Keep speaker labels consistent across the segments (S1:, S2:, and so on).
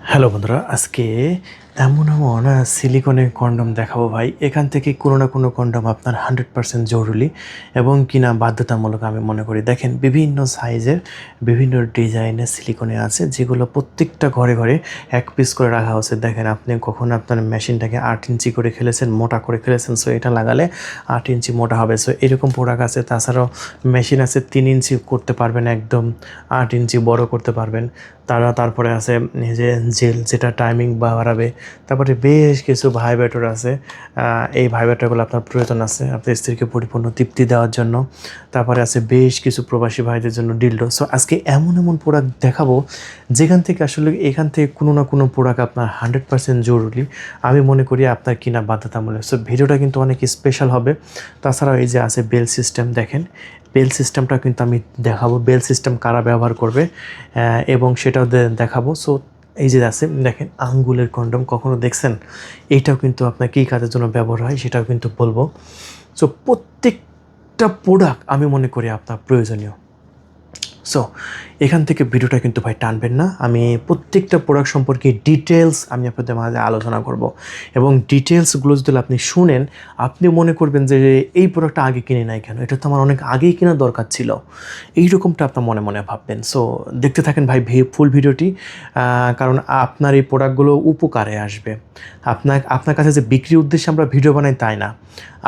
S1: Hello বন্ধুরা, আজকে এমন সিলিকনের কন্ডম দেখাবো ভাই। এখান থেকে কোনো না কোনো কন্ডম আপনার 100% জরুরি এবং কিনা বাধ্যতামূলক আমি মনে করি। দেখেন, বিভিন্ন সাইজের বিভিন্ন ডিজাইনের সিলিকনে আছে, যেগুলো প্রত্যেকটা ঘরে ঘরে এক পিস করে রাখা হচ্ছে। দেখেন, আপনি কখনো আপনার মেশিনটাকে 8 ইঞ্চি করে খেলেছেন, মোটা করে খেলেছেন, সো এটা লাগালে 8 ইঞ্চি মোটা হবে। সো এরকম প্রোডাক্ট আছে। তাছাড়াও মেশিন আছে 3 ইঞ্চি করতে পারবেন, একদম 8 ইঞ্চি বড় করতে পারবেন। তারপরে আছে এই যে জেল, যেটা টাইমিং বাড়াবে। তারপরে বেশ কিছু ভাইব্রেটর আছে। এই ভাইব্রেটরগুলো আপনার প্রয়োজন আছে আপনার স্ত্রীকে পরিপূর্ণ তৃপ্তি দেওয়ার জন্য। তারপরে আছে বেশ কিছু প্রবাসী ভাইদের জন্য ডিলডো। সো আজকে এমন প্রোডাক্ট দেখাবো যেখান থেকে আসলে এখান থেকে কোনো না কোনো প্রোডাক্ট আপনার 100% জরুরি আমি মনে করি আপনার কিনা বাধ্যতামূলক। সো ভিডিওটা কিন্তু অনেক স্পেশাল হবে। তাছাড়াও এই যে আছে বেল সিস্টেম, দেখেন বেল সিস্টেমটা কিন্তু আমি দেখাবো, বেল সিস্টেম কারা ব্যবহার করবে এবং সেটাও দেখাবো। সো এই যে আছে, দেখেন আঙ্গুলের কন্ডম, কখনো দেখছেন? এইটাও কিন্তু আপনার কী কাজের জন্য ব্যবহার হয় সেটাও কিন্তু বলবো। সো প্রত্যেকটা প্রোডাক্ট আমি মনে করি আপনার প্রয়োজনীয়। সো এখান থেকে ভিডিওটা কিন্তু ভাই টানবেন না। আমি প্রত্যেকটা প্রোডাক্ট সম্পর্কে ডিটেলস আমি আপনাদের মাঝে আলোচনা করব এবং ডিটেলসগুলো যদি আপনি শুনেন, আপনি মনে করবেন যে এই প্রোডাক্টটা আগে কিনে নাই কেন, এটা তো আমার অনেক আগেই কেনার দরকার ছিল, এইরকমটা আপনার মনে মনে ভাববেন। সো দেখতে থাকেন ভাই ফুল ভিডিওটি, কারণ আপনার এই প্রোডাক্টগুলো উপকারে আসবে। আপনার কাছে যে বিক্রির উদ্দেশ্যে আমরা ভিডিও বানাই তাই না,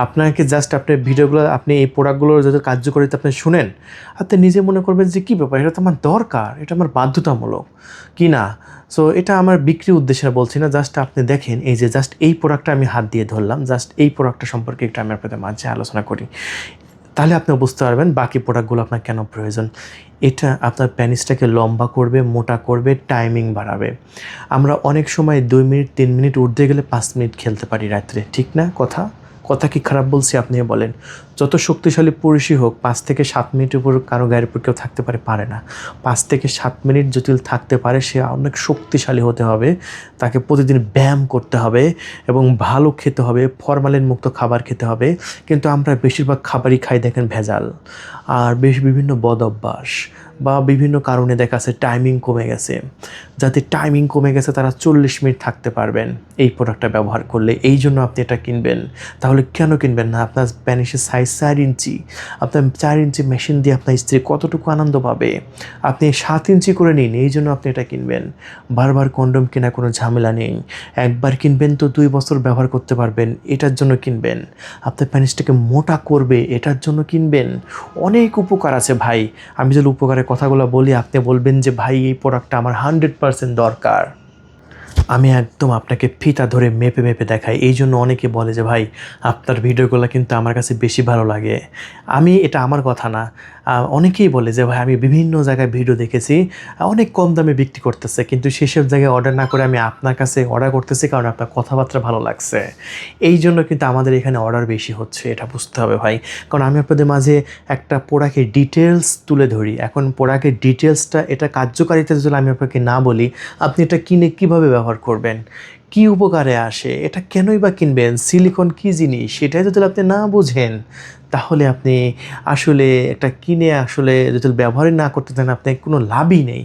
S1: আপনাকে জাস্ট আপনার ভিডিওগুলো, আপনি এই প্রোডাক্টগুলোর যদি কার্যকারিতা আপনি শুনেন, আপনি নিজে মনে করবেন যে কী ব্যাপার, এটা তো আমার দরকার, এটা আমার বাধ্যতামূলক কি না। সো এটা আমার বিক্রির উদ্দেশ্যে বলছি না, জাস্ট আপনি দেখেন এই যে জাস্ট এই প্রোডাক্টটা আমি হাত দিয়ে ধরলাম, জাস্ট এই প্রোডাক্টটা সম্পর্কে একটু আমি আপনাদের মাঝে আলোচনা করি, তাহলে আপনি বুঝতে পারবেন বাকি প্রোডাক্টগুলো আপনার কেন প্রয়োজন। এটা আপনার প্যানিসটাকে লম্বা করবে, মোটা করবে, টাইমিং বাড়াবে। আমরা অনেক সময় 2 মিনিট 3 মিনিট উঠতে গেলে 5 মিনিট খেলতে পারি রাত্রে, ঠিক না? কথা কথা কি খারাপ বলছি আপনিও বলেন? যত শক্তিশালী পুরুষই হোক, 5 থেকে 7 মিনিটের উপর কারো গায়ের উপর কেউ থাকতে পারে না। 5 থেকে 7 মিনিট যদি থাকতে পারে, সে অনেক শক্তিশালী হতে হবে। তাকে প্রতিদিন ব্যায়াম করতে হবে এবং ভালো খেতে হবে, ফরমালিন মুক্ত খাবার খেতে হবে। কিন্তু আমরা বেশিরভাগ খাবারই খাই দেখেন ভেজাল, আর বিভিন্ন বদ অভ্যাস বা বিভিন্ন কারণে দেখা যাচ্ছে টাইমিং কমে গেছে। যাতে টাইমিং কমে গেছে তারা 40 মিনিট থাকতে পারবেন এই প্রোডাক্টটা ব্যবহার করলে, এই জন্য আপনি এটা কিনবেন। তাহলে কেন কিনবেন না? আপনার প্যানিসের সাইজ 4 ইঞ্চি, আপনার 4 ইঞ্চি মেশিন দিয়ে আপনার স্ত্রী কতটুকু আনন্দ পাবে। আপনি 7 ইঞ্চি করে নিন, এই জন্য আপনি এটা কিনবেন। বারবার কন্ডম কেনা কোনো ঝামেলা নেই, একবার কিনবেন তো 2 বছর ব্যবহার করতে পারবেন, এটার জন্য কিনবেন। আপনার প্যানিসটাকে মোটা করবে, এটার জন্য কিনবেন। অনেক উপকার আছে ভাই। আমি যদি উপকারের কথাগুলো বলি, আপনি বলবেন যে ভাই এই প্রোডাক্টটা আমার 100% দরকার। আমি একদম আপনাকে ফিতা ধরে মেপে মেপে দেখাই। এই জন্য অনেকে বলে যে ভাই আপনার ভিডিওগুলো কিন্তু আমার কাছে বেশি ভালো লাগে। এটা আমার কথা না, অনেকেই বলে যে ভাই আমি বিভিন্ন জায়গায় ভিডিও দেখেছি, অনেক কম দামে বিক্রি করতেছে, কিন্তু সেসব জায়গায় অর্ডার না করে আমি আপনার কাছে অর্ডার করতেছি কারণ আপনার কথাবার্তা ভালো লাগছে। এই জন্য কিন্তু আমাদের এখানে অর্ডার বেশি হচ্ছে, এটা বুঝতে হবে ভাই। কারণ আমি আপনাদের মাঝে একটা প্রোডাক্টের ডিটেলস তুলে ধরি। এখন প্রোডাক্টের ডিটেলসটা, এটা কার্যকারিতা যদি আমি আপনাকে না বলি, আপনি এটা কিনে কীভাবে ব্যবহার করবেন, কী উপকারে আসে, এটা কেনই বা কিনবেন, সিলিকন কী জিনিস সেটাই যদি আপনি না বুঝেন, তাহলে আপনি আসলে এটা কিনে আসলে যদি ব্যবহারই না করতে চান, আপনার কোনো লাভই নেই।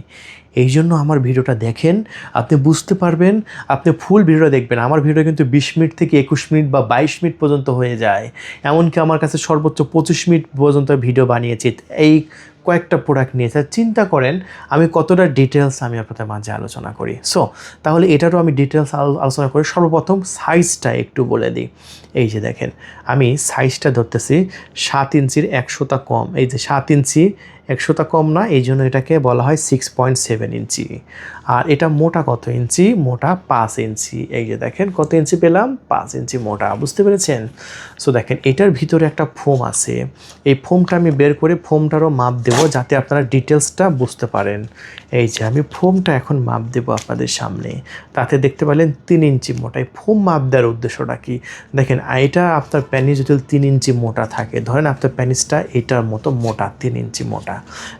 S1: এই জন্য আমার ভিডিওটা দেখেন, আপনি বুঝতে পারবেন। আপনি ফুল ভিডিওটা দেখবেন। আমার ভিডিও কিন্তু 20 মিনিট থেকে 21 মিনিট বা 22 মিনিট পর্যন্ত হয়ে যায়। এমনকি আমার কাছে সর্বোচ্চ 25 মিনিট পর্যন্ত ভিডিও বানিয়েছি এই কয়েকটা প্রোডাক্ট নিয়ে। চিন্তা করেন আমি কতটা ডিটেলস আমি আপনাদের মাঝে আলোচনা করি। সো তাহলে এটারও আমি ডিটেলস আলোচনা করি। সর্বপ্রথম সাইজটা একটু বলে দিই। এই যে দেখেন, আমি সাইজটা ধরতেছি 7 ইঞ্চির 100টা কম। এই যে 7 ইঞ্চি 100টা কম না, এই জন্য এটাকে বলা হয় 6.7 ইঞ্চি। আর এটা মোটা কত ইঞ্চি? মোটা 5 ইঞ্চি। এই যে দেখেন কত ইঞ্চি পেলাম, 5 ইঞ্চি মোটা। বুঝতে পেরেছেন? সো দেখেন এটার ভিতরে একটা ফোম আছে, এই ফোমটা আমি বের করে ফোমটারও মাপ দেবো যাতে আপনারা ডিটেলসটা বুঝতে পারেন। এই যে আমি ফোমটা এখন মাপ দেবো আপনাদের সামনে, তাতে দেখতে পেলেন 3 ইঞ্চি মোটা। এই ফোম মাপ দেওয়ার উদ্দেশ্যটা কি? দেখেন এটা আপনার প্যানিস যদি 3 ইঞ্চি মোটা থাকে, ধরেন আপনার প্যানিসটা এটার মতো মোটা, 3 ইঞ্চি মোটা,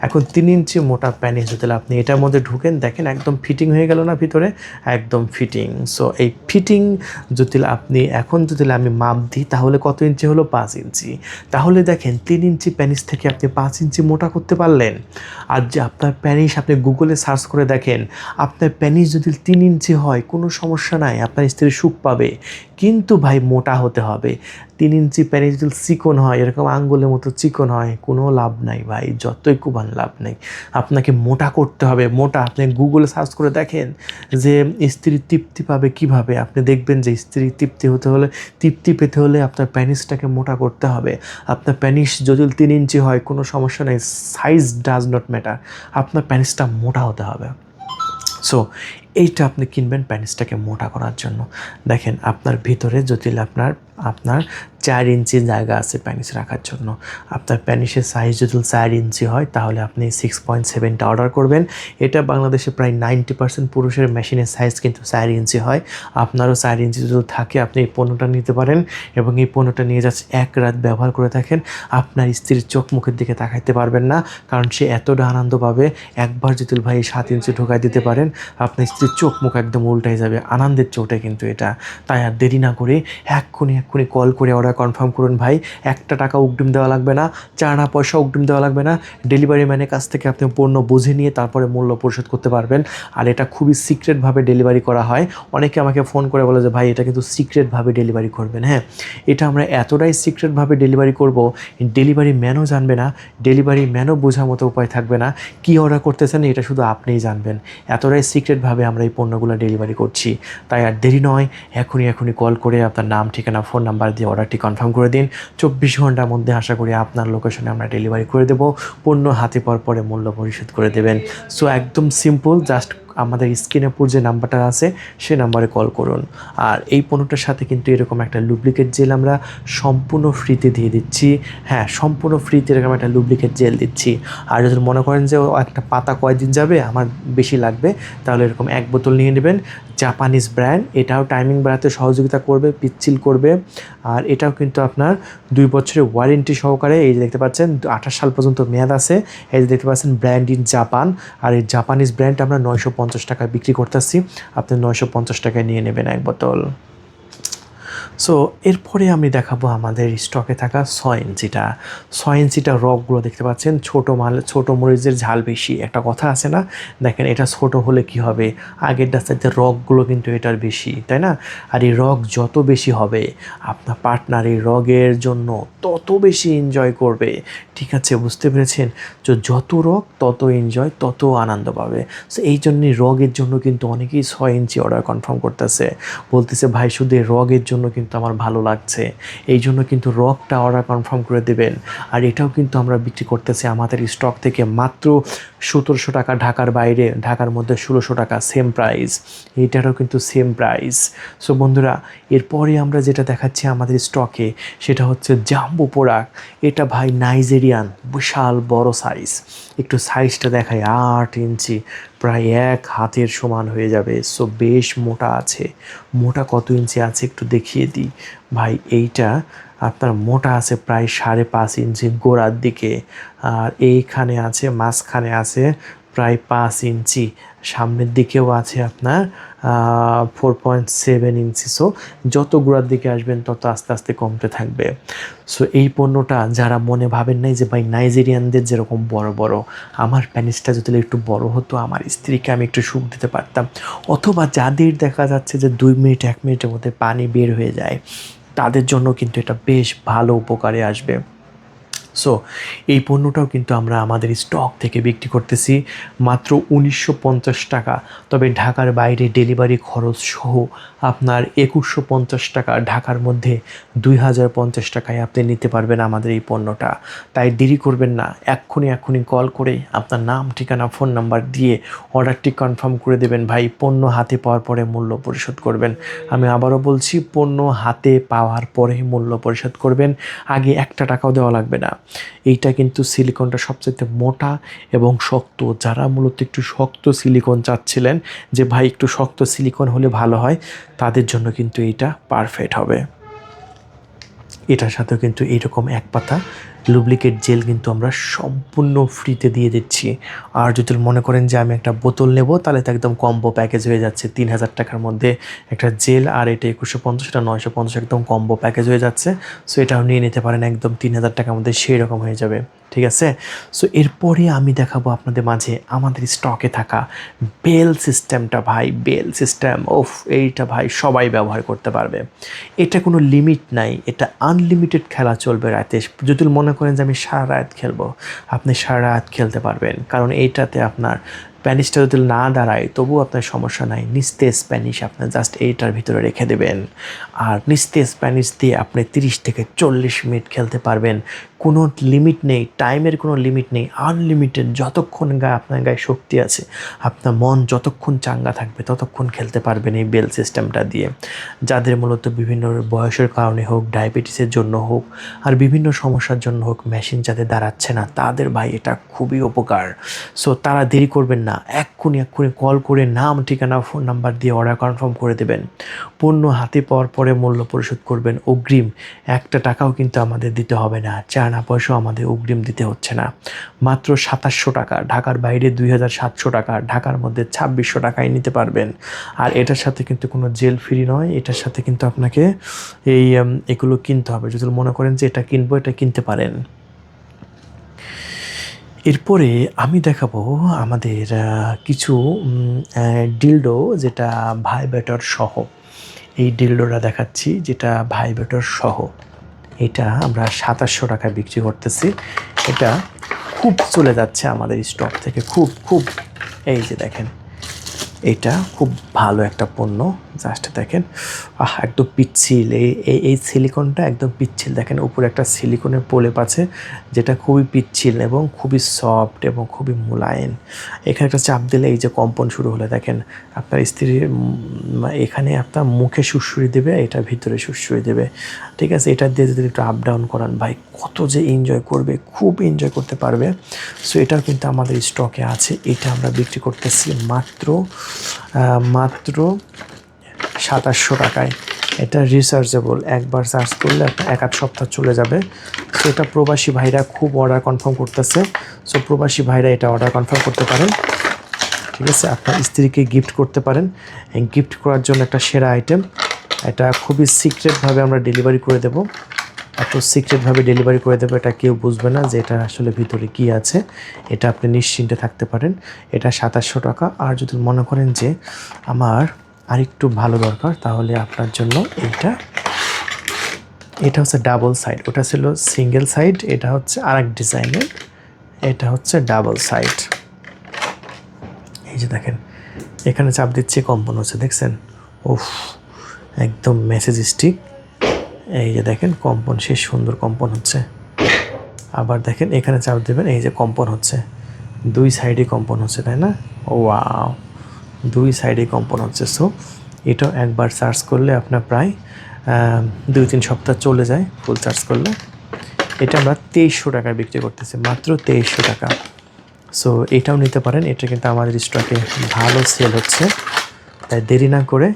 S1: এখন 3 ইঞ্চি মোটা প্যানিস যদি আপনি এটার মধ্যে ঢুকেন, দেখেন একদম ফিটিং হয়ে গেল না ভিতরে, একদম ফিটিং। সো এই ফিটিং যদি আপনি এখন যদি আমি মাপ দিই তাহলে কত ইঞ্চি হলো? 5 ইঞ্চি। তাহলে দেখেন 3 ইঞ্চি প্যানিস থেকে আপনি 5 ইঞ্চি মোটা করতে পারলেন। আর যে আপনার প্যানিস আপনি গুগলে সার্চ করে দেখেন, আপনার প্যানিস যদি 3 ইঞ্চি হয় কোনো সমস্যা নাই, আপনার স্ত্রী সুখ পাবে, কিন্তু ভাই মোটা হতে হবে। 3 ইঞ্চি প্যানিস যদি চিকন হয়, এরকম আঙ্গুলের মতো চিকন হয়, কোনো লাভ নাই ভাই, যতই কুবান লাভ নেই। আপনাকে মোটা করতে হবে, মোটা। আপনি গুগলে সার্চ করে দেখেন যে স্ত্রী তৃপ্তি পাবে কিভাবে, আপনি দেখবেন যে স্ত্রী তৃপ্তি পেতে হলে আপনার প্যানিসটাকে মোটা করতে হবে। আপনার প্যানিস যদি 3 ইঞ্চি হয় কোনো সমস্যা নেই, সাইজ ডাজ নট ম্যাটার, আপনার প্যানিসটা মোটা হতে হবে। সো এইটা আপনি কিনবেন প্যানিসটাকে মোটা করার জন্য। দেখেন আপনার ভিতরে যদি আপনার 4 ইঞ্চি জায়গা আছে প্যানিস রাখার জন্য, আপনার প্যানিসের সাইজ যদি 4 ইঞ্চি হয় তাহলে আপনি 6.7টা অর্ডার করবেন। এটা বাংলাদেশে প্রায় 90% পুরুষের মেশিনের সাইজ কিন্তু 4 ইঞ্চি হয়। আপনারও 4 ইঞ্চি যদি থাকে আপনি এই পণ্যটা নিতে পারেন, এবং এই পণ্যটা নিয়ে যাচ্ছে 1 রাত ব্যবহার করে দেখেন, আপনার স্ত্রীর চোখ মুখের দিকে তাকাইতে পারবেন না, কারণ সে এতটা আনন্দ পাবে। একবার যদি ভাই 7 ইঞ্চি ঢোকাই দিতে পারেন, আপনার স্ত্রীর চোখ মুখ একদম উল্টাই যাবে, আনন্দের চোটে কিন্তু এটা। তাই আর দেরি না করে এক্ষুনি কল করে অর্ডার কনফার্ম করুন ভাই। 1 টাকা অগ্রিম দেওয়া লাগবে না, 4 আনা পয়সা অগ্রিম দেওয়া লাগবে না। ডেলিভারি ম্যানের কাছ থেকে আপনি পণ্য বুঝে নিয়ে তারপরে মূল্য পরিশোধ করতে পারবেন। আর এটা খুবই সিক্রেটভাবে ডেলিভারি করা হয়। অনেকে আমাকে ফোন করে বলে যে ভাই এটা কিন্তু সিক্রেটভাবে ডেলিভারি করবেন। হ্যাঁ, এটা আমরা এতটাই সিক্রেটভাবে ডেলিভারি করব, ডেলিভারি ম্যানও জানবে না, ডেলিভারি ম্যানও বোঝার মতো উপায় থাকবে না কী অর্ডার করতেছেন, এটা শুধু আপনিই জানবেন। এতটাই সিক্রেটভাবে আমরা এই পণ্যগুলো ডেলিভারি করছি। তাই আর দেরি নয়, এখনই কল করে আপনার নাম, ঠিকানা, ফোন নাম্বার দিয়ে অর্ডারটি কনফার্ম করে দিন। 24 ঘন্টার মধ্যে আশা করি আপনার লোকেশনে আমরা ডেলিভারি করে দেব। পণ্য হাতে পাওয়ার পরে মূল্য পরিশোধ করে দেবেন। সো একদম সিম্পল, জাস্ট আমাদের স্ক্রিনের উপর যে নাম্বারটা আছে সে নাম্বারে কল করুন। আর এই পণ্যটার সাথে কিন্তু এরকম একটা লুব্রিকেট জেল আমরা সম্পূর্ণ ফ্রিতে দিয়ে দিচ্ছি। হ্যাঁ, সম্পূর্ণ ফ্রিতে এরকম একটা লুব্রিকেট জেল দিচ্ছি। আর যদি মনে করেন যে একটা পাতা কয়দিন যাবে, আমার বেশি লাগবে, তাহলে এরকম 1 বোতল নিয়ে নেবেন। জাপানিজ ব্র্যান্ড, এটাও টাইমিং বাড়াতে সহযোগিতা করবে, পিচ্ছিল করবে। আর এটাও কিন্তু আপনার 2 বছরের ওয়ারেন্টি সহকারে। এই যে দেখতে পাচ্ছেন 28 সাল পর্যন্ত মেয়াদ আছে। এই যে দেখতে পাচ্ছেন ব্র্যান্ড ইন জাপান। আর এই জাপানিজ ব্র্যান্ড আমরা 950 টাকায় বিক্রি করতেছি, আপনি 950 টাকায় নিয়ে নেবেন 1 বোতল। সো এরপরে আমি দেখাবো আমাদের স্টকে থাকা 6 ইঞ্চিটা। 6 ইঞ্চিটা রকগুলো দেখতে পাচ্ছেন, ছোটো মরিচের ঝাল বেশি, একটা কথা আছে না? দেখেন এটা ছোট হলে কি হবে, আগেরটার সাথে রকগুলো কিন্তু এটার বেশি, তাই না? আর এই রক যত বেশি হবে আপনার পার্টনার এই রগের জন্য তত বেশি এনজয় করবে। ঠিক আছে, বুঝতে পেরেছেন? তো যত রক তত এনজয়, তত আনন্দ পাবে। সো এই জন্যই রগের জন্য কিন্তু অনেকেই 6 ইঞ্চি অর্ডার কনফার্ম করতেছে, বলতেছে ভাই শুধু এই রগের জন্য কিন্তু আমার ভালো লাগছে, এই জন্য কিন্তু রকটা অর্ডার কনফার্ম করে দেবেন। আর এটাও কিন্তু আমরা বিক্রি করতেছি আমাদের স্টক থেকে মাত্র 1700 টাকা, ঢাকার বাইরে, ঢাকার মধ্যে 1600 টাকা, সেম প্রাইস। এইটারও কিন্তু সেম প্রাইস। সো বন্ধুরা, এরপরে আমরা যেটা দেখাচ্ছি আমাদের স্টকে সেটা হচ্ছে জাম্বো প্রোডাক্ট। এটা ভাই নাইজেরিয়ান, বিশাল বড় সাইজ। একটু সাইজটা দেখাই, 8 ইঞ্চি, প্রায় 1 হাতের সমান হয়ে যাবে। সো বেশ মোটা আছে। মোটা কত ইঞ্চি আছে একটু দেখিয়ে দিই ভাই। এইটা আপনার মোটা আছে প্রায় 5.5 ইঞ্চি গোড়ার দিকে, আর এইখানে আছে, মাঝখানে আছে প্রায় 5 ইঞ্চি, সামনের দিকেও আছে আপনার 4.7 ইঞ্চি। সো যত গোড়ার দিকে আসবেন তত আস্তে আস্তে কমতে থাকবে। সো এই পণ্যটা যারা মনে ভাবেন নাই যে ভাই নাইজেরিয়ানদের যেরকম বড় বড়, আমার প্যানিসটা যদি একটু বড় হতো, আমার স্ত্রীকে আমি একটু সুখ দিতে পারতাম, অথবা যাদের দেখা যাচ্ছে যে 2 মিনিট 1 মিনিটের মধ্যে পানি বের হয়ে যায়, তাদের জন্য কিন্তু এটা বেশ ভালো উপকারে আসবে। সো এই পণ্যটাও কিন্তু আমরা আমাদের স্টক থেকে বিক্রি করতেছি মাত্র 1950 টাকা। তবে ঢাকার বাইরে ডেলিভারি খরচ সহ আপনার 2150 টাকা, ঢাকার মধ্যে 2050 টাকায় আপনি নিতে পারবেন আমাদের এই পণ্যটা। তাই দেরি করবেন না, এক্ষুনি কল করে আপনার নাম, ঠিকানা, ফোন নাম্বার দিয়ে অর্ডারটি কনফার্ম করে দেবেন ভাই। পণ্য হাতে পাওয়ার পরে মূল্য পরিশোধ করবেন। আমি আবারও বলছি, পণ্য হাতে পাওয়ার পরে মূল্য পরিশোধ করবেন, আগে 1 টাকাও দেওয়া লাগবে না। এইটা কিন্তু সিলিকনটা সবচেয়ে মোটা এবং শক্ত। যারা মূলত একটু শক্ত সিলিকন চাচ্ছিলেন যে ভাই একটু শক্ত সিলিকন হলে ভালো হয়, তাদের জন্য কিন্তু এইটা পারফেক্ট হবে। এটার সাথেও কিন্তু এইরকম 1 পাতা লুব্রিকেট জেল কিন্তু আমরা সম্পূর্ণ ফ্রিতে দিয়ে দিচ্ছি। আর যদি মনে করেন যে আমি একটা বোতল নেব, তাহলে তো একদম কম্বো প্যাকেজ হয়ে যাচ্ছে। 3000 টাকার মধ্যে একটা জেল, আর এটা 2150, এটা 950, একদম কম্বো প্যাকেজ হয়ে যাচ্ছে। সো এটাও নিয়ে নিতে পারেন, একদম 3000 টাকার মধ্যে সেই রকম হয়ে যাবে। ঠিক আছে। সো এরপরে আমি দেখাবো আপনাদের মাঝে আমাদের স্টকে থাকা বেল সিস্টেমটা ভাই। বেল সিস্টেম, ওফ, এইটা ভাই সবাই ব্যবহার করতে পারবে। এটা কোনো লিমিট নাই, এটা আনলিমিটেড খেলা চলবে রাতে। যদি মনে করেন যে আমি সারা রাত খেলবো, আপনি সারা রাত খেলতে পারবেন, কারণ এইটাতে আপনার স্প্যানিশটা যদি না দাঁড়ায় তবুও আপনার সমস্যা নাই। নিস্তে স্প্যানিশ আপনার জাস্ট এইটার ভিতরে রেখে দেবেন, আর নিস্তে স্প্যানিশ দিয়ে আপনি 30 থেকে 40 মিনিট খেলতে পারবেন। কোনো লিমিট নেই, টাইমের কোনো লিমিট নেই, আনলিমিটেড। যতক্ষণ আপনার গায়ে শক্তি আছে, আপনার মন যতক্ষণ চাঙ্গা থাকবে ততক্ষণ খেলতে পারবেন এই বেল সিস্টেমটা দিয়ে। যাদের মূলত বিভিন্ন বয়সের কারণে হোক, ডায়াবেটিসের জন্য হোক, আর বিভিন্ন সমস্যার জন্য হোক, মেশিন যাদের দাঁড়াচ্ছে না, তাদের ভাই এটা খুবই উপকার। সো তারা দেরি করবেন না, এক্ষুনি কল করে নাম, ঠিকানা, ফোন নাম্বার দিয়ে অর্ডার কনফার্ম করে দেবেন। পণ্য হাতে পাওয়ার পরে মূল্য পরিশোধ করবেন অগ্রিম। একটা টাকাও কিন্তু আমাদের দিতে হবে না, চায়না পয়সাও আমাদের অগ্রিম দিতে হচ্ছে না। মাত্র 2700 টাকা, ঢাকার বাইরে 2700 টাকা, ঢাকার মধ্যে 2600 টাকায় নিতে পারবেন। আর এটার সাথে কিন্তু কোনো জেল ফ্রি নয়, এটার সাথে কিন্তু আপনাকে এগুলো কিনতে হবে। যদি মনে করেন যে এটা কিনবো, এটা কিনতে পারেন। এরপরে আমি দেখাবো আমাদের কিছু ডিলডো, যেটা ভাইব্রেটর সহ। এই ডিলডোটা দেখাচ্ছি যেটা ভাইব্রেটর সহ। এটা আমরা 2700 টাকায় বিক্রি করতেছি। এটা খুব চলে যাচ্ছে আমাদের স্টক থেকে, খুব খুব। এই যে দেখেন, এটা খুব ভালো একটা পণ্য। জাস্ট দেখেন, একদম পিচ্ছিল। এই সিলিকনটা একদম পিচ্ছিল। দেখেন উপরে একটা সিলিকনের প্রলেপ আছে, যেটা খুবই পিচ্ছিল এবং খুবই সফট এবং খুবই মোলায়েম। এখানে একটা চাপ দিলে এই যে কম্পন শুরু হলে দেখেন আপনার স্ত্রীর এখানে আপনার মুখে সুড়সুড়ি দেবে, এটা ভিতরে সুড়সুড়ি দেবে। ঠিক আছে। এটা দিয়ে যদি একটু আপ ডাউন করান, ভাই কত যে এনজয় করবে, খুব এনজয় করতে পারবে। সো এটাও কিন্তু আমাদের স্টকে আছে। এটা আমরা বিক্রি করতেছি মাত্র 2700 টাকায়। এটা রিচার্জেবল, একবার চার্জ করলে আপনার 1-8 সপ্তাহ চলে যাবে। সো এটা প্রবাসী ভাইরা খুব অর্ডার কনফার্ম করতেছে। সো প্রবাসী ভাইরা এটা অর্ডার কনফার্ম করতে পারেন। ঠিক আছে। আপনার স্ত্রীকে গিফট করতে পারেন, গিফট করার জন্য একটা সেরা আইটেম। এটা খুবই সিক্রেটভাবে আমরা ডেলিভারি করে দেবো। এত সিক্রেটভাবে ডেলিভারি করে দেবো, এটা কেউ বুঝবে না যে এটা আসলে ভিতরে কী আছে। এটা আপনি নিশ্চিন্তে থাকতে পারেন। এটা 2700 টাকা। আর যদি মনে করেন যে আমার আরেকটু ভালো দরকার, তাহলে আপনার জন্য এটা হচ্ছে ডাবল সাইড। ওটা ছিল সিঙ্গেল সাইড, এটা হচ্ছে আরেক ডিজাইনের, এটা হচ্ছে ডাবল সাইড। এই যে দেখেন, এখানে চাপ দিচ্ছে, কম্পন হচ্ছে, দেখছেন? ওফ, একদম মেসেজ স্টিক। এই যে দেখেন কম্পন, শেষ সুন্দর কম্পন হচ্ছে। আবার দেখেন এখানে চাপ দেবেন, এই যে কম্পন হচ্ছে, দুই সাইডে কম্পন হচ্ছে, তাই না? ওয়াও, দুই সাইডে কম্পন হচ্ছে। সো এটাও একবার চার্জ করলে আপনার প্রায় 2-3 সপ্তাহ চলে যায় ফুল চার্জ করলে। এটা আমরা 2300 টাকায় বিক্রি করতেছি, মাত্র 2300 টাকা। সো এটাও নিতে পারেন। এটা কিন্তু আমাদের স্টকে ভালো সেল হচ্ছে। তাই দেরি না করে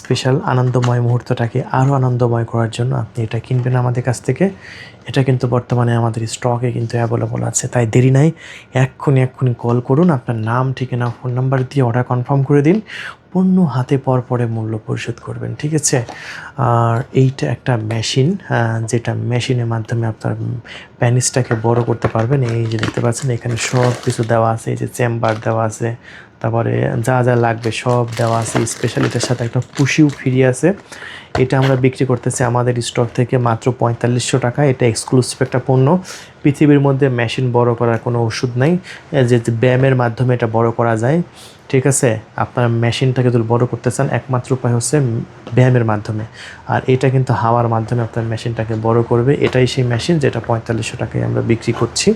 S1: স্পেশাল আনন্দময় মুহূর্তটাকে আরও আনন্দময় করার জন্য আপনি এটা কিনবেন আমাদের কাছ থেকে। এটা কিন্তু বর্তমানে আমাদের স্টকে কিন্তু অ্যাভেলেবল আছে। তাই দেরি নাই, এক্ষুনি কল করুন, আপনার নাম, ঠিকানা, ফোন নাম্বার দিয়ে অর্ডার কনফার্ম করে দিন। পণ্য হাতে পাওয়ার পরে মূল্য পরিশোধ করবেন। ঠিক আছে। আর এইটা একটা মেশিন, যেটা মেশিনের মাধ্যমে আপনার প্যানিসটাকে বড় করতে পারবেন। এই যে দেখতে পাচ্ছেন, এখানে সব কিছু দেওয়া আছে। এই যে চেম্বার দেওয়া আছে, তারপরে যা যা লাগবে সব দেওয়া আছে। স্পেশাল এটার সাথে একটা পুশিও ফ্রি আছে। এটা আমরা বিক্রি করতেছি আমাদের স্টক থেকে মাত্র 4500 টাকা। এটা এক্সক্লুসিভ একটা পণ্য। পৃথিবীর মধ্যে মেশিন বড় করার কোনো ওষুধ নাই, যে ব্যায়ামের মাধ্যমে এটা বড় করা যায়। ঠিক আছে। আপনার মেশিনটাকে যদি বড় করতে চান, একমাত্র উপায় হচ্ছে ব্যায়ামের মাধ্যমে। আর এটা কিন্তু হাওয়ার মাধ্যমে আপনার মেশিনটাকে বড় করবে। এটাই সেই মেশিন যেটা 4500 টাকায় আমরা বিক্রি করছি।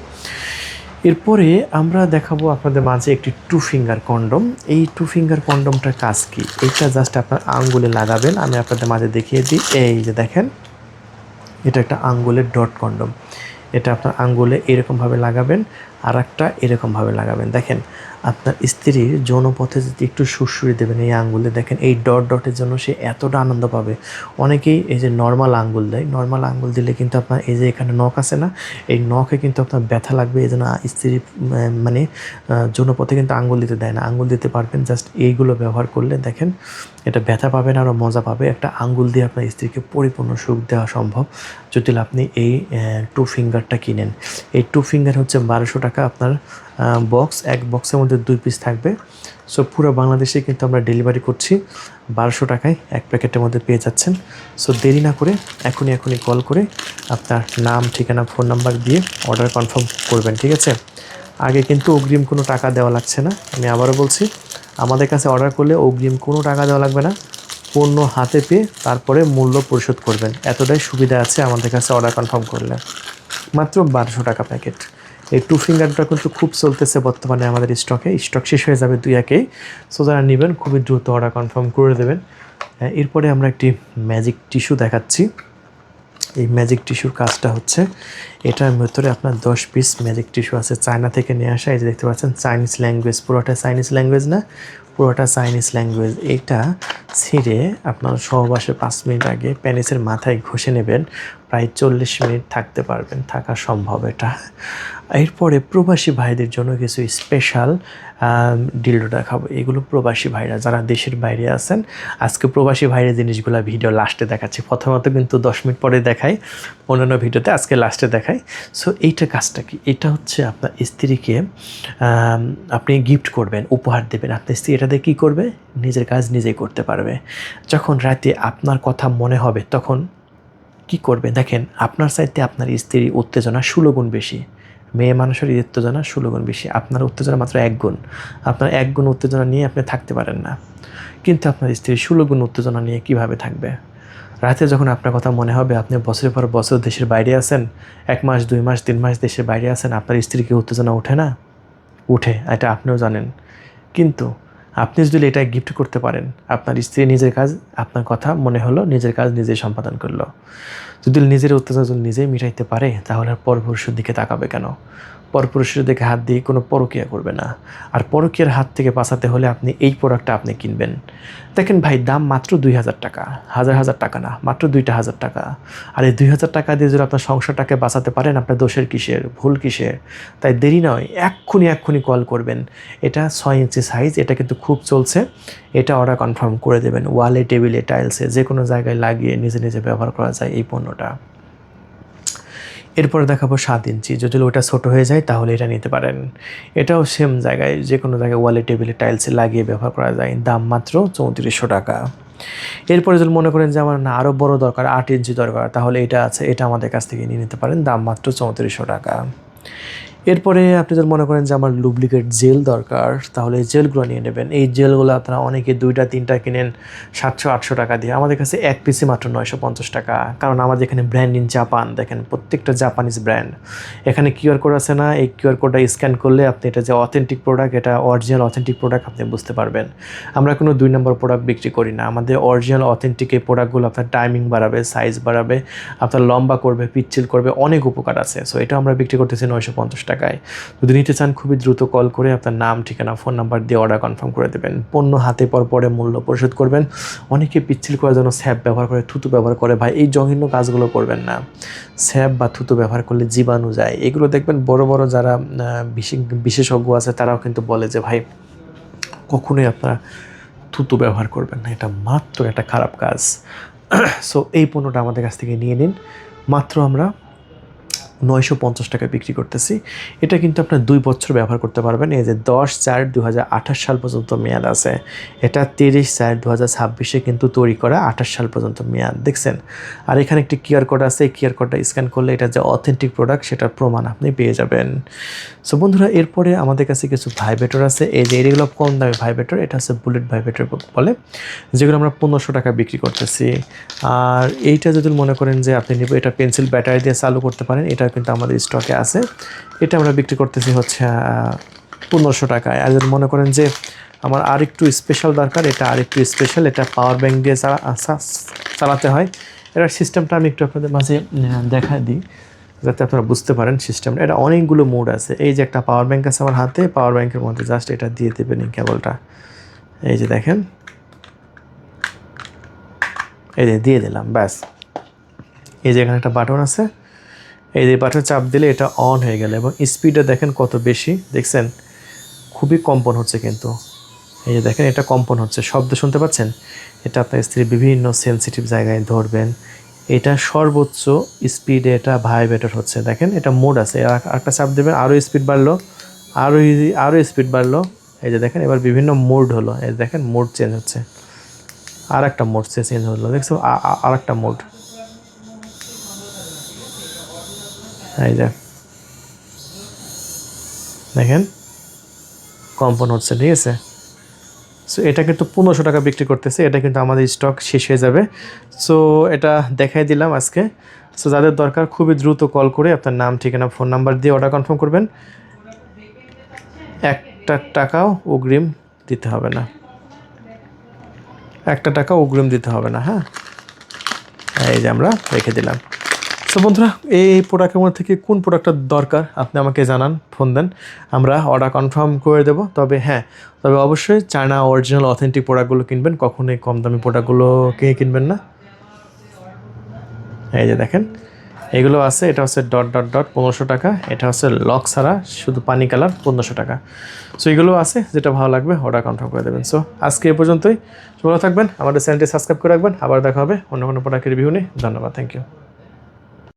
S1: এরপরে আমরা দেখাবো আপনাদের মাঝে একটি 2 ফিঙ্গার কন্ডম। এই 2 ফিঙ্গার কন্ডমটার কাজ কি? এটা জাস্ট আপনার আঙ্গুলে লাগাবেন। আমি আপনাদের মাঝে দেখিয়ে দিই। এই যে দেখেন, এটা একটা আঙ্গুলের ডট কন্ডম। এটা আপনার আঙ্গুলে এরকমভাবে লাগাবেন, আর একটা এরকমভাবে লাগাবেন। দেখেন আপনার স্ত্রীর যৌনপথে যদি একটু সুড়সুড়ি দেবেন এই আঙ্গুলে, দেখেন এই ডট ডটের জন্য সে এতটা আনন্দ পাবে। অনেকেই এই যে নর্মাল আঙ্গুল দেয়, নর্মাল আঙ্গুল দিলে কিন্তু আপনার এই যে এখানে নখ আছে না, এই নখে কিন্তু আপনার ব্যথা লাগবে। এই জন্য স্ত্রী মানে যৌনপথে কিন্তু আঙ্গুল দিতে দেয় না। আঙ্গুল দিতে পারবেন জাস্ট এইগুলো ব্যবহার করলে, দেখেন এটা ব্যথা পাবেন, আরও মজা পাবে। একটা আঙ্গুল দিয়ে আপনার স্ত্রীকে পরিপূর্ণ সুখ দেওয়া সম্ভব যদি আপনি এই 2 ফিঙ্গারটা কিনেন। এই 2 ফিঙ্গার হচ্ছে 1200 টাকা আপনার বক্স, এক বক্সের মধ্যে 2 পিস থাকবে। সো পুরো বাংলাদেশে কিন্তু আমরা ডেলিভারি করছি 1200 টাকায় এক প্যাকেটের মধ্যে পেয়ে যাচ্ছেন। সো দেরি না করে এখনই কল করে আপনার নাম, ঠিকানা, ফোন নাম্বার দিয়ে অর্ডার কনফার্ম করবেন, ঠিক আছে? আগে কিন্তু অগ্রিম কোনো টাকা দেওয়া লাগছে না। আমি আবারও বলছি, আমাদের কাছে অর্ডার করলে অগ্রিম কোনো টাকা দেওয়া লাগবে না। পণ্য হাতে পেয়ে তারপরে মূল্য পরিশোধ করবেন, এতটাই সুবিধা আছে আমাদের কাছে অর্ডার কনফার্ম করলে। মাত্র 1200 টাকা প্যাকেট। এই 2 ফিঙ্গারটা কিন্তু খুব চলতেছে বর্তমানে আমাদের স্টকে। স্টক শেষ হয়ে যাবে 2-1-এই। সো যারা নেবেন খুবই দ্রুত অর্ডার কনফার্ম করে দেবেন। এরপরে আমরা একটি ম্যাজিক টিস্যু দেখাচ্ছি। এই ম্যাজিক টিস্যুর কাজটা হচ্ছে, এটার ভেতরে আপনার 10 পিস ম্যাজিক টিস্যু আছে, চায়না থেকে নিয়ে আসা। এই যে দেখতে পাচ্ছেন চাইনিজ ল্যাঙ্গুয়েজ, পুরোটা চাইনিজ ল্যাঙ্গুয়েজ না, পুরোটা চাইনিজ ল্যাঙ্গুয়েজ। এইটা ছিঁড়ে আপনার সহবাসের 5 মিনিট আগে প্যানিসের মাথায় ঘষে নেবেন, প্রায় 40 মিনিট থাকতে পারবেন, থাকা সম্ভব এটা। এরপরে প্রবাসী ভাইদের জন্য কিছু স্পেশাল ডিলডো দেখাবো। এগুলো প্রবাসী ভাইরা যারা দেশের বাইরে আছেন, আজকে প্রবাসী ভাইরা জিনিসগুলো ভিডিও লাস্টে দেখাচ্ছি। প্রথমত কিন্তু 10 মিনিট পরে দেখাই অন্যান্য ভিডিওতে, আজকে লাস্টে দেখাই। সো এইটা কাজটা কি, এটা হচ্ছে আপনার স্ত্রীকে আপনি গিফট করবেন, উপহার দেবেন। আপনার স্ত্রী এটা দিয়ে কী করবে, নিজের কাজ নিজেই করতে পারবে। যখন রাতে আপনার কথা মনে হবে তখন কি করবে, দেখেন আপনার চাইতে আপনার স্ত্রীর উত্তেজনা 16 গুণ বেশি। মেয়ে মানুষের উত্তেজনা 16 গুণ বেশি, আপনার উত্তেজনা মাত্র 1 গুণ। আপনার 1 গুণ উত্তেজনা নিয়ে আপনি থাকতে পারেন না, কিন্তু আপনার স্ত্রী 16 গুণ উত্তেজনা নিয়ে কিভাবে থাকবে? রাতে যখন আপনার কথা মনে হবে, আপনি বছরের পর বছর দেশের বাইরে আছেন, 1 মাস 2 মাস 3 মাস দেশের বাইরে আছেন, আপনার স্ত্রীর কি উত্তেজনা ওঠে না? উঠে, এটা আপনিও জানেন। কিন্তু আপনি যদি এটা গিফট করতে পারেন, আপনার স্ত্রী নিজের কাজ, আপনার কথা মনে হলো, নিজের কাজ নিজেই সম্পাদন করলো। যদি নিজের উত্তেজনা যদি নিজেই মিটাইতে পারে, তাহলে আর পরপুরুষের দিকে তাকাবে কেন? পরপুরুষের দিকে হাত দিয়ে কোনো পরকীয়া করবে না। আর পরকীয়ার হাত থেকে বাঁচাতে হলে আপনি এই প্রোডাক্টটা আপনি কিনবেন। দেখেন ভাই, দাম মাত্র 2000 টাকা, হাজার টাকা না, মাত্র 2000 টাকা। আর এই 2000 টাকা দিয়ে যদি আপনার সংসারটাকে বাঁচাতে পারেন, আপনার দোষের কিসের, ভুল কিসের? তাই দেরি নয়, এক্ষুনি কল করবেন। এটা 6 ইঞ্চি সাইজ, এটা কিন্তু খুব চলছে। এটা অর্ডার কনফার্ম করে দেবেন। ওয়ালে, টেবিলে, টাইলসে যে কোনো জায়গায় লাগিয়ে নিজে নিজে ব্যবহার করা যায় এই পণ্যটা। এরপরে দেখাবো 7 ইঞ্চি, যদি ওটা ছোটো হয়ে যায় তাহলে এটা নিতে পারেন। এটাও সেম জায়গায়, যে কোনো জায়গায় ওয়ালে, টেবিলে, টাইলসে লাগিয়ে ব্যবহার করা যায়। দাম মাত্র 3400 টাকা। এরপরে যদি মনে করেন যে আমার না আরও বড় দরকার, 8 ইঞ্চি দরকার, তাহলে এটা আছে, এটা আমাদের কাছ থেকে নিয়ে নিতে পারেন। দাম মাত্র 3400 টাকা। এরপরে আপনি যদি মনে করেন যে আমার লুব্রিকেট জেল দরকার, তাহলে এই জেলগুলো নিয়ে নেবেন। এই জেলগুলো আপনারা অনেকে 2টা 3টা কিনেন 700-800 টাকা দিয়ে, আমাদের কাছে এক পিসে মাত্র 950 টাকা। কারণ আমাদের এখানে ব্র্যান্ড ইন জাপান, দেখেন প্রত্যেকটা জাপানিজ ব্র্যান্ড। এখানে কিউআর কোড আছে না, এই কিউআর কোডটা স্ক্যান করলে আপনি এটা যে অথেন্টিক প্রোডাক্ট, এটা অরিজিনাল অথেন্টিক প্রোডাক্ট আপনি বুঝতে পারবেন। আমরা কোনো 2 নম্বর প্রোডাক্ট বিক্রি করি না। আমাদের অরিজিনাল অথেন্টিক এই প্রোডাক্টগুলো আপনার টাইমিং বাড়াবে, সাইজ বাড়াবে, আপনার লম্বা করবে, পিচ্ছিল করবে, অনেক উপকার আছে। সো এটা আমরা বিক্রি করতেছি 950 টাকায়। যদি নিতে চান খুবই দ্রুত কল করে আপনার নাম, ঠিকানা, ফোন নাম্বার দিয়ে অর্ডার কনফার্ম করে দেবেন। পণ্য হাতে পর পরে মূল্য পরিশোধ করবেন। অনেকে পিচ্ছিল করার জন্য স্যাপ ব্যবহার করে, থুতু ব্যবহার করে। ভাই, এই জঘন্য কাজগুলো করবেন না। স্যাপ বা থুতু ব্যবহার করলে জীবাণু যায়। এগুলো দেখবেন বড় বড় যারা বিশেষজ্ঞ আছে তারাও কিন্তু বলে যে ভাই, কখনোই আপনারা থুতু ব্যবহার করবেন না, এটা মাত্র একটা খারাপ কাজ। সো এই পণ্যটা আমাদের কাছ থেকে নিয়ে নিন। মাত্র আমরা 950 টাকা বিক্রি করতেছি। এটা কিন্তু আপনার 2 বছর ব্যবহার করতে পারবেন। এই যে 10/4/2028 সাল পর্যন্ত মেয়াদ আছে। এটা 30/4/2026 কিন্তু তৈরি করা, 28 সাল পর্যন্ত মেয়াদ, দেখছেন? আর এখানে একটি কিউআর কোড আছে, এই কিউআর কোডটা স্ক্যান করলে এটা যে অথেন্টিক প্রোডাক্ট সেটার প্রমাণ আপনি পেয়ে যাবেন। সো বন্ধুরা, এরপরে আমাদের কাছে কিছু ভাইব্রেটর আছে। এই যে এগুলো কম দামি ভাইব্রেটর, এটা হচ্ছে বুলেট ভাইব্রেটর বলে, যেগুলো আমরা 1500 টাকা বিক্রি করতেছি। আর এইটা যদি মনে করেন যে আপনি নেব, এটা পেন্সিল ব্যাটারি দিয়ে চালু করতে পারেন, এটা কিন্তু আমাদের স্টকে আছে। এটা আমরা বিক্রি করতেছি হচ্ছে 1500 টাকায়। আর যদি মনে করেন যে আমার আরেকটু স্পেশাল দরকার, এটা আরেকটু স্পেশাল, এটা পাওয়ার ব্যাংক দিয়ে চালাতে হয়। এটার সিস্টেমটা আমি একটু আপনাদের মাঝে দেখা দিই। যাতে আপনারা বুঝতে পারেন সিস্টেমটা। এটা অনেকগুলো মোড আছে। এই যে একটা পাওয়ার ব্যাংক আছে আমার হাতে, পাওয়ার ব্যাংকের মধ্যে জাস্ট এটা দিয়ে দেবেন এই কেবলটা, এই যে দেখেন, এই যে দিয়ে দিলাম, ব্যাস। এই যে এখানে একটা বাটন আছে, এই যে বাটন চাপ দিলে এটা অন হয়ে গেল এবং স্পিডটা দেখেন কত বেশি, দেখছেন খুবই কম্পন হচ্ছে কিন্তু। এই যে দেখেন এটা কম্পন হচ্ছে, শব্দ শুনতে পাচ্ছেন। এটা আপনার স্ত্রী বিভিন্ন সেন্সিটিভ জায়গায় ধরবেন। এটা সর্বোচ্চ স্পিডে এটা ভাইব্রেটর হচ্ছে, দেখেন এটা মোড আছে। একটা চাপ দেবেন, আরও স্পিড বাড়লো, আরও স্পিড বাড়লো। এই যে দেখেন এবার বিভিন্ন মোড হলো, এই দেখেন মোড চেঞ্জ হচ্ছে, আর একটা মোড চেঞ্জ হলো, দেখছো আর একটা মোড, এই যে দেখেন কম্পন হচ্ছে, ঠিক আছে। সো এটা কিন্তু 1500 টাকা বিক্রি করতেছে, এটা কিন্তু আমাদের স্টক শেষ হয়ে যাবে। সো এটা দেখাই দিলাম আজকে। সো যাদের দরকার খুবই দ্রুত কল করে আপনার নাম, ঠিকানা, ফোন নাম্বার দিয়ে অর্ডার কনফার্ম করবেন। একটা টাকাও অগ্রিম দিতে হবে না, একটা টাকা অগ্রিম দিতে হবে না, হ্যাঁ। এই যে আমরা রেখে দিলাম। সো বন্ধুরা, এই প্রোডাক্টের মধ্যে থেকে কোন প্রোডাক্টটা দরকার আপনি আমাকে জানান, ফোন দেন, আমরা অর্ডার কনফার্ম করে দেবো। তবে হ্যাঁ, তবে অবশ্যই চায়না অরিজিনাল অথেন্টিক প্রোডাক্টগুলো কিনবেন, কখনোই কম দামি প্রোডাক্টগুলো কে কিনবেন না। এই যে দেখেন এগুলো আছে, এটা হচ্ছে ডট ডট ডট 1500 টাকা, এটা হচ্ছে লক ছাড়া শুধু পানি কালার 1500 টাকা। সো এগুলো আছে, যেটা ভালো লাগবে অর্ডার কনফার্ম করে দেবেন। সো আজকে এ পর্যন্তই, ভালো থাকবেন, আমাদের চ্যানেলটি সাবস্ক্রাইব করে রাখবেন। আবার দেখা হবে অন্য কোনো প্রোডাক্টের রিভিউ নিয়ে। ধন্যবাদ, থ্যাংক ইউ।